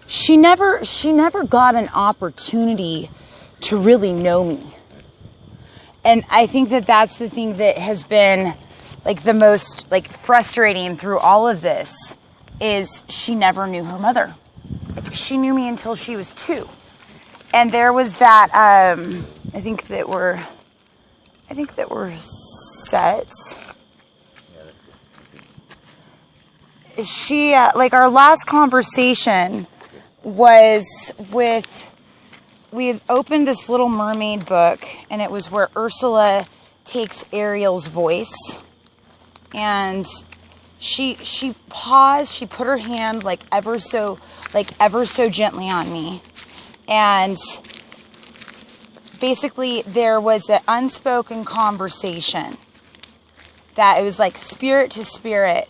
she never got an opportunity to really know me. And I think that that's the thing that has been like the most like frustrating through all of this is she never knew her mother. She knew me until she was 2. And there was that, I think that we're set. She, like our last conversation was with, we had opened this Little Mermaid book, and it was where Ursula takes Ariel's voice. And she paused, she put her hand like ever so gently on me. And basically there was an unspoken conversation that it was like spirit to spirit.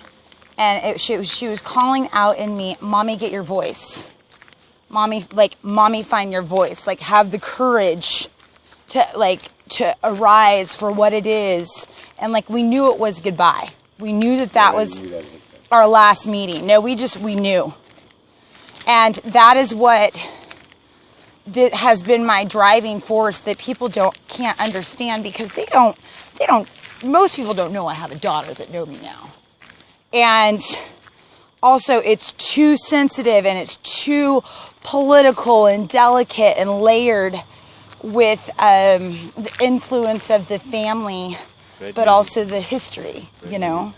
And she was calling out in me, Mommy, get your voice. Mommy, find your voice. Like, have the courage to arise for what it is. And like, we knew it was goodbye. We knew that was our last meeting. No, we knew. And that is what that has been my driving force that people can't understand because most people don't know I have a daughter that know me now. And also it's too sensitive and it's too political and delicate and layered with the influence of the family, but also the history, you know.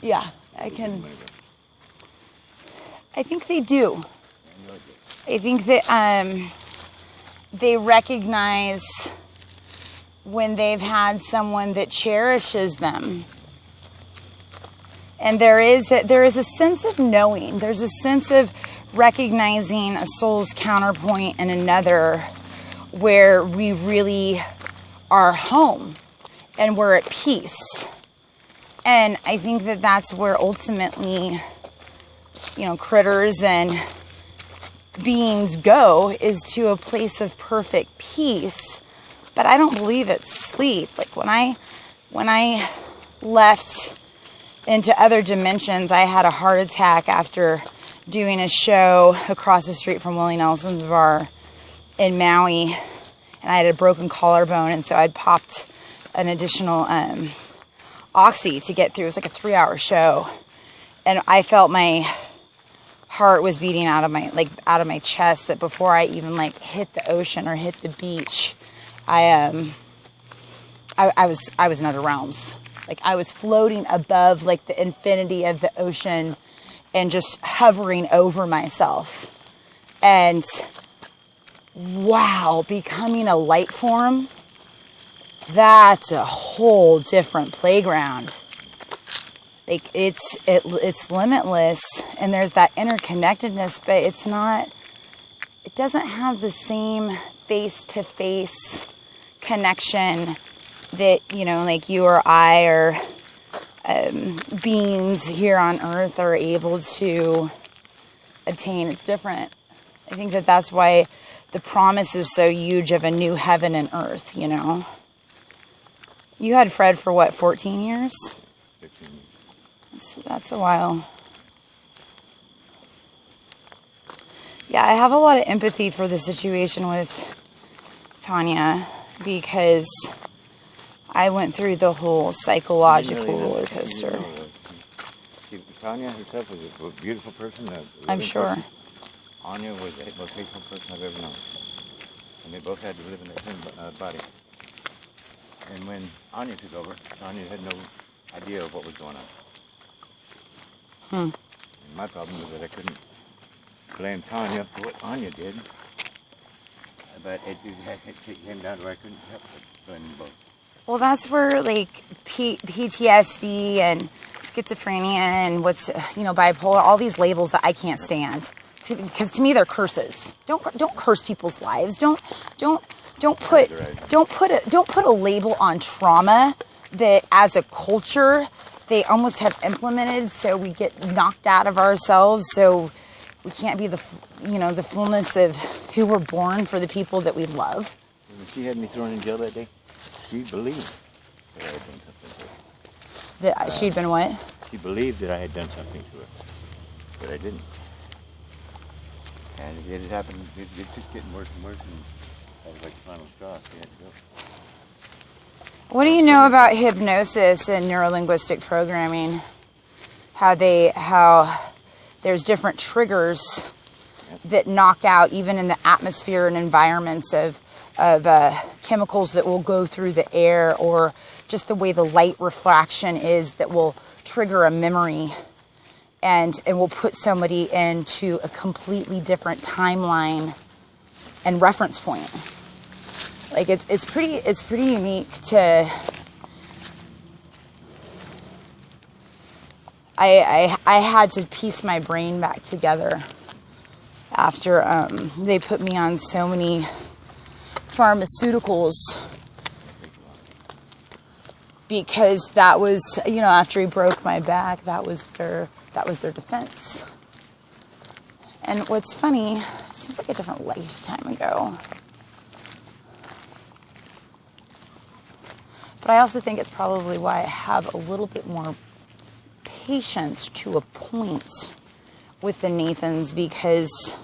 Yeah, I think they do. I think that they recognize when they've had someone that cherishes them. And there is a sense of knowing. There's a sense of recognizing a soul's counterpoint in another where we really are home and we're at peace. And I think that that's where ultimately, you know, critters and beings go is to a place of perfect peace. But I don't believe it's sleep. Like when I left into other dimensions, I had a heart attack after doing a show across the street from Willie Nelson's bar in Maui, and I had a broken collarbone, and so I'd popped an additional oxy to get through. It was like a 3-hour show, and I felt my heart was beating out of my chest. That before I even like hit the ocean or hit the beach, I was in other realms. Like I was floating above like the infinity of the ocean and just hovering over myself. And wow, becoming a light form, that's a whole different playground. Like it's limitless and there's that interconnectedness, but it doesn't have the same face-to-face connection that, you know, like you or I or beings here on earth are able to attain. It's different. I think that that's why the promise is so huge of a new heaven and earth, you know. You had Fred for what, 14 years? 15 years. That's a while. Yeah, I have a lot of empathy for the situation with Tanya because I went through the whole psychological roller coaster. Tanya herself was a beautiful person. I'm sure. Person. Anya was the most hateful person I've ever known. And they both had to live in the same body. And when Anya took over, Anya had no idea of what was going on. And my problem was that I couldn't blame Tanya for what Anya did. But it came down to where I couldn't help but blame them both. Well, that's where, like, PTSD and schizophrenia and bipolar, all these labels that I can't stand. Because to me, they're curses. Don't curse people's lives. Don't put a label on trauma that, as a culture, they almost have implemented, so we get knocked out of ourselves. So we can't be the fullness of who we're born for the people that we love. When she had me thrown in jail that day, she believed that I had done something to her. That she'd been what? She believed that I had done something to her, but I didn't. And it happened, it just getting worse and worse, and that was like the final straw, so he had to go. What do you know about hypnosis and neurolinguistic programming? How there's different triggers that knock out, even in the atmosphere and environments of chemicals that will go through the air, or just the way the light refraction is that will trigger a memory and will put somebody into a completely different timeline and reference point. Like it's pretty unique to. I had to piece my brain back together after they put me on so many pharmaceuticals, because that was, after he broke my back, that was their defense. And what's funny, it seems like a different lifetime ago. But I also think it's probably why I have a little bit more patience to a point with the Nathans, because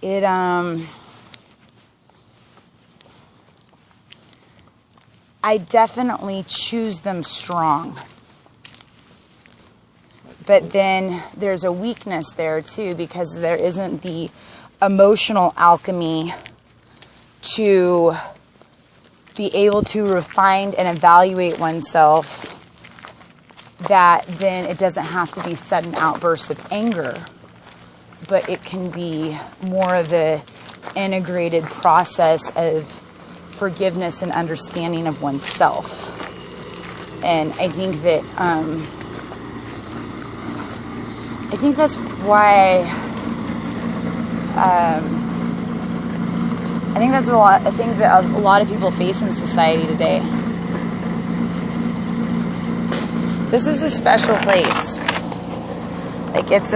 it I definitely choose them strong. But then there's a weakness there too, because there isn't the emotional alchemy to be able to refine and evaluate oneself, that then it doesn't have to be sudden outbursts of anger, but it can be more of a integrated process of forgiveness and understanding of oneself. And I think that I think that's why I think that's a thing that a lot of people face in society today. This is a special place. Like it's